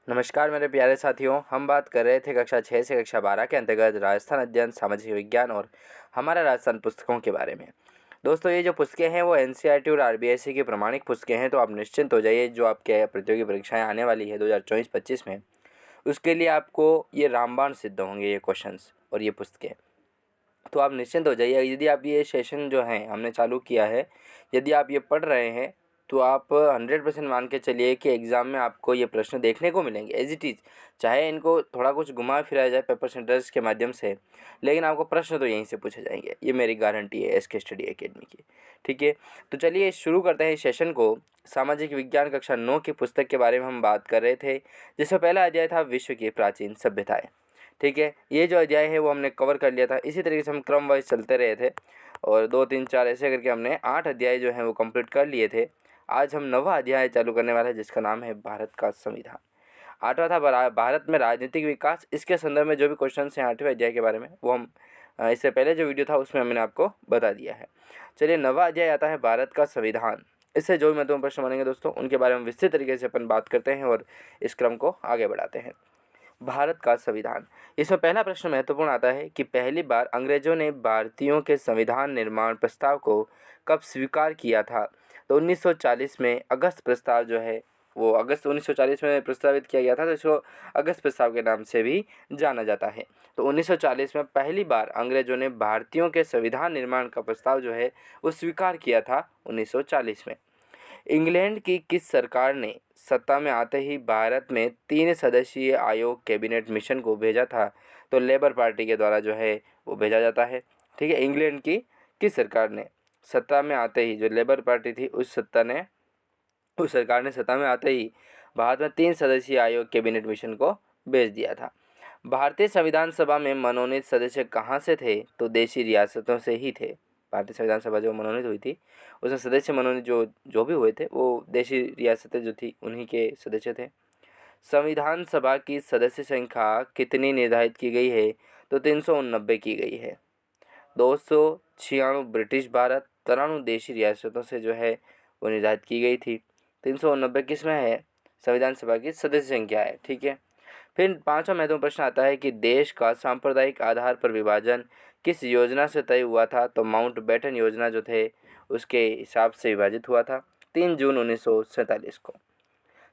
नमस्कार मेरे प्यारे साथियों, हम बात कर रहे थे कक्षा 6 से कक्षा 12 के अंतर्गत राजस्थान अध्ययन सामाजिक विज्ञान और हमारा राजस्थान पुस्तकों के बारे में। दोस्तों, ये जो पुस्तकें हैं वो एनसीईआरटी और आरबीएसई की प्रमाणिक पुस्तकें हैं, तो आप निश्चिंत हो जाइए। जो आपके प्रतियोगी परीक्षाएं आने वाली है 2024-25 में, उसके लिए आपको ये रामबाण सिद्ध होंगे ये क्वेश्चंस और ये पुस्तकें। तो आप निश्चिंत हो जाइए। यदि आप ये सेशन जो है हमने चालू किया है, यदि आप ये पढ़ रहे हैं तो आप 100% मान के चलिए कि एग्ज़ाम में आपको ये प्रश्न देखने को मिलेंगे एज इट इज़। चाहे इनको थोड़ा कुछ घुमा फिराया जाए पेपर सेंटर्स के माध्यम से, लेकिन आपको प्रश्न तो यहीं से पूछे जाएंगे। ये मेरी गारंटी है एसके स्टडी एकेडमी की। ठीक है, तो चलिए शुरू करते हैं इस सेशन को। सामाजिक विज्ञान कक्षा 9 की पुस्तक के बारे में हम बात कर रहे थे, जिसमें पहला अध्याय था विश्व की प्राचीन सभ्यताएँ। ठीक है, ये जो अध्याय है वो हमने कवर कर लिया था। इसी तरीके से हम क्रम वाइज चलते रहे थे और 2 3 4 ऐसे करके हमने 8 अध्याय जो हैं वो कंप्लीट कर लिए थे। आज हम 9वां अध्याय चालू करने वाले हैं, जिसका नाम है भारत का संविधान। 8वां था भारत में राजनीतिक विकास। इसके संदर्भ में जो भी क्वेश्चन हैं 8वें अध्याय के बारे में, वो हम इससे पहले जो वीडियो था उसमें मैंने आपको बता दिया है। चलिए, 9वां अध्याय आता है भारत का संविधान। इससे जो भी महत्वपूर्ण प्रश्न बनेंगे दोस्तों, उनके बारे में विस्तृत तरीके से अपन बात करते हैं और इस क्रम को आगे बढ़ाते हैं। भारत का संविधान। इसमें पहला प्रश्न महत्वपूर्ण आता है कि पहली बार अंग्रेजों ने भारतीयों के संविधान निर्माण प्रस्ताव को कब स्वीकार किया था। तो 1940 में अगस्त प्रस्ताव जो है वो अगस्त 1940 में प्रस्तावित किया गया था, तो इसको अगस्त प्रस्ताव के नाम से भी जाना जाता है। तो 1940 में पहली बार अंग्रेजों ने भारतीयों के संविधान निर्माण का प्रस्ताव जो है वो स्वीकार किया था 1940 में। इंग्लैंड की किस सरकार ने सत्ता में आते ही भारत में 3 सदस्यीय आयोग कैबिनेट मिशन को भेजा था। तो लेबर पार्टी के द्वारा जो है वो भेजा जाता है। ठीक है, इंग्लैंड की किस सरकार ने सत्ता में आते ही, जो लेबर पार्टी थी उस सरकार ने सत्ता में आते ही भारत में 3 सदस्यीय आयोग कैबिनेट मिशन को भेज दिया था। भारतीय संविधान सभा में मनोनीत सदस्य कहाँ से थे। तो देशी रियासतों से ही थे। भारतीय संविधान सभा जो मनोनीत हुई थी, उसमें सदस्य मनोनीत जो भी हुए थे वो देशी रियासतें जो थी उन्हीं के सदस्य थे। संविधान सभा की सदस्य संख्या कितनी निर्धारित की गई है। तो 389 की गई है। 296 ब्रिटिश भारत, 93 देशी रियासतों से जो है वो निर्धारित की गई थी। 389 किस में है, संविधान सभा की सदस्य संख्या है। ठीक है, फिर 5वां महत्वपूर्ण प्रश्न आता है कि देश का सांप्रदायिक आधार पर विभाजन किस योजना से तय हुआ था। तो माउंट बेटन योजना जो थे उसके हिसाब से विभाजित हुआ था 3 जून 1947 को।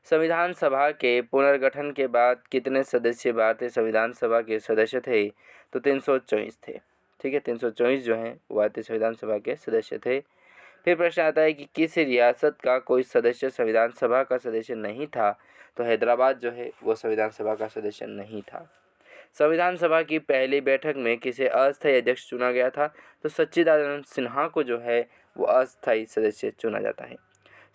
संविधान सभा के पुनर्गठन के बाद कितने सदस्य भारतीय संविधान सभा के सदस्य थे। तो 324 थे। ठीक है, 324 जो हैं भारतीय संविधान सभा के सदस्य थे। फिर प्रश्न आता है कि किस रियासत का कोई सदस्य संविधान सभा का सदस्य नहीं था। तो हैदराबाद जो है वो संविधान सभा का सदस्य नहीं था। संविधान सभा की पहली बैठक में किसे अस्थायी अध्यक्ष चुना गया था। तो सच्चिदानंद सिन्हा को जो है वो अस्थायी सदस्य चुना जाता है।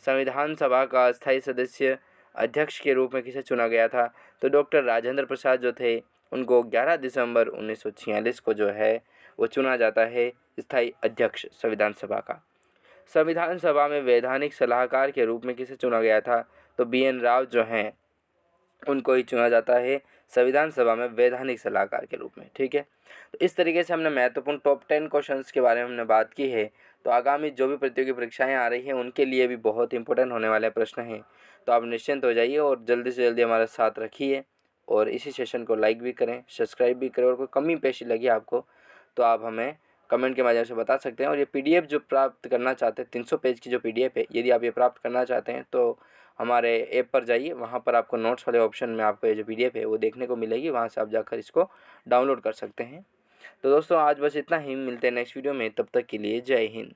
संविधान सभा का अस्थायी सदस्य अध्यक्ष के रूप में किसे चुना गया था। तो डॉक्टर राजेंद्र प्रसाद जो थे उनको 11 दिसंबर 1946 को जो है वो चुना जाता है स्थायी अध्यक्ष संविधान सभा का। संविधान सभा में वैधानिक सलाहकार के रूप में किसे चुना गया था। तो BN राव जो हैं उनको ही चुना जाता है संविधान सभा में वैधानिक सलाहकार के रूप में। ठीक है, तो इस तरीके से हमने महत्वपूर्ण टॉप 10 क्वेश्चंस के बारे में हमने बात की है। तो आगामी जो भी प्रतियोगी परीक्षाएं आ रही हैं उनके लिए भी बहुत इंपॉर्टेंट होने वाले प्रश्न हैं। तो आप निश्चिंत हो जाइए और जल्दी से जल्दी हमारे साथ रखिए और इसी सेशन को लाइक भी करें, सब्सक्राइब भी करें। और कोई कमी पेशी लगी आपको तो आप हमें कमेंट के माध्यम से बता सकते हैं। और ये PDF जो प्राप्त करना चाहते हैं, 300 पेज की जो PDF है, यदि आप ये प्राप्त करना चाहते हैं तो हमारे ऐप पर जाइए। वहाँ पर आपको नोट्स वाले ऑप्शन में आपको ये जो PDF है वो देखने को मिलेगी। वहाँ से आप जाकर इसको डाउनलोड कर सकते हैं। तो दोस्तों, आज बस इतना ही। मिलते हैं नेक्स्ट वीडियो में, तब तक के लिए जय हिंद।